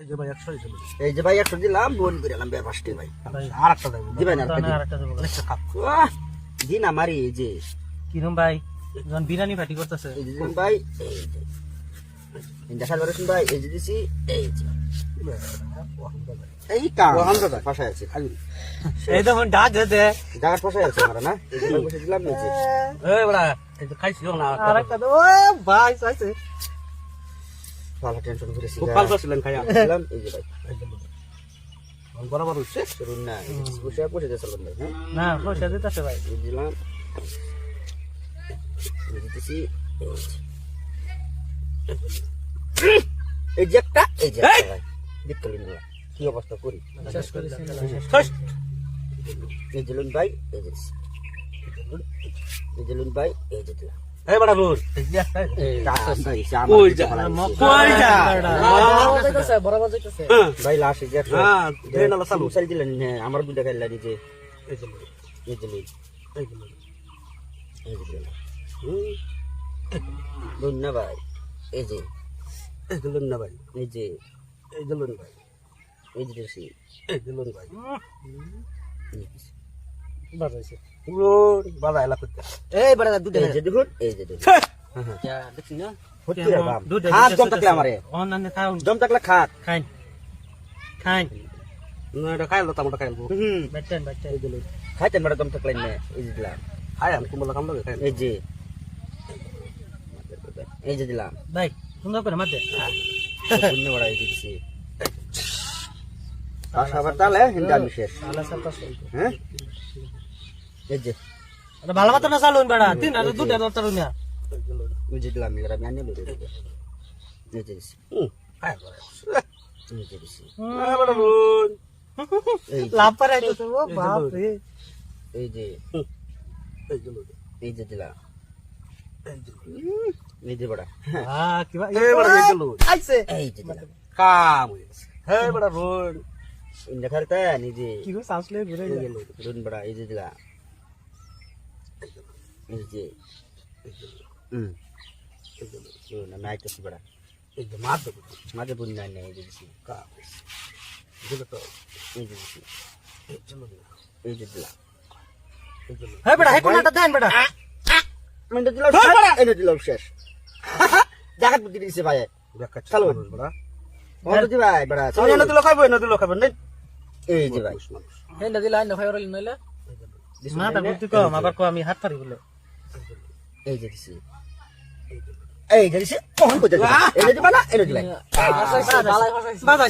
এই যে ভাই 100 দিলাম। এই যে ভাই 100 দিলাম, বোন করে দিলাম বেফাস্টে ভাই। আরেকটা দেব। দিবেন আরেকটা দিন। আরেকটা দেব। আচ্ছা খাপ। আহ, দিন আমারই এই যে কিরম ভাই যখন বিরিয়ানি পার্টি করতেছে এই যে দিন ভাই, এই যে ইন্দাশাল বলেছেন ভাই, এই যে দিছি, এই যে এই কাম পাশায় আছে খালি এই তো ডাক দে জায়গা পাশায় আছে আমার না, এই যে ভাই বসে দিলাম এই যে এই বড়া এই তো খাইছিও না। আরেকটা দে ও ভাই চাইছে ভালো টেনশন করেছি খুব ভালো করছিলেন খাইয়া। দিলাম এই যে ভাই বরাবর হচ্ছে। শুনুন না, বসে বসে দিয়ে চলবেন ভাই। হ্যাঁ না পয়সা দিতেছে ভাই এই দিলাম, এই দিতেছি, এই যে একটা, এই যে একটা ভাই দেখতে লুন কি অবস্থা করি। শেষ করে শেষ। এই যে লুন ভাই, এই যে এই যে লুন ভাই, এই যে দিলাম। এই বড়া রোজ এই যে একটা কই যা কই যা বরাবর যাইতেছে ভাই লাশ এই যে একটা হ্যাঁ দেন আলো চালু। চাল দিলেন, হ্যাঁ আমার বুঝা খাইলা এই যে এই যে এই যে লুন, এই যে এই যে দিলাম। লুন না ভাই, এই যে এই যে লুন না ভাই, এই যে এই যে লুন ভাই, এই যে দিছি, এই যে লুন ভাই। এই দিছি। বাজাইছে লুন বাবা এলা করতে। এই বড় দুধ এই যে দেখুন, এই যে দেখুন যা দেখছি না হচ্ছে রে বাপ। দুধ খাত দম থাকলে আমারে, অনন্য খাও দম থাকলে খাত। খাইন খাইন না এটা খাইলো তামটা খাইলো। বাইটেন বাইটেন খাইতেন বেটা দম থাকলে না, এই যে দিলাম। খাই আমি কুমলা কাম লাগে খাই। এই যে এই যে দিলাম। ভাই সুন্দর করে মাতে শূন্য বড়া এই যে দিছি। আবার তাহলে হিন্দা আমি শেষ। আলা সাতাশ হ্যাঁ এই যে এটা ভালো মতো না চালুন বেড়া তিন আর দুটা দরকার না এই যে দিলাম, এবার আমি আনিয়ে লই দেব। এই যে দিছি, খাই এই যে দিছি, বড়া লুন। এই যে, লাভ পারে তো ও বাপ রে এই যে এই যে লুন। এই যে দিলাম, এই যে এই যে বড়া, কি ভাই এই বড়া এই যে লুন। আইছে এই যে দিলাম। কাম হয়ে গেছে। এই বড়া লুন। ইন্দা খারতা নিজে কি গো সাসলে ঘুরে এই যে লুন। রুন বড়া, এই যে দিলাম, এই যে আমি আইতেছি বড়া, এই যে মাছ দেবো। মাঝে বুন নাই এই যে দিছি, কাম হয়েছে। দিলে তো এই যে দিছি, এই যে লুন। এই যে দিলাম। এই যে লুন। হে বেড়া হে কোনটা দেন বেড়া মানে দিলাম, এই যে দিলাম শেষ। জায়গা বুদ্ধি দিছে ভাই, দেখা চালু। চালু বড়া। বুদ্ধি ভাই বড়া, চালু না দিলো খাইবো না দিলো খাইবো না। এই যে ভাই হে নদি লাইন না খাইরল নইলে মাথা বুদ্ধি কম আবার কো আমি হাত পারি বলে এই যে দিছি, এই যে দিছি, কখন কইতে এই যে দিবা না, এই যে দিলাই। বাজাই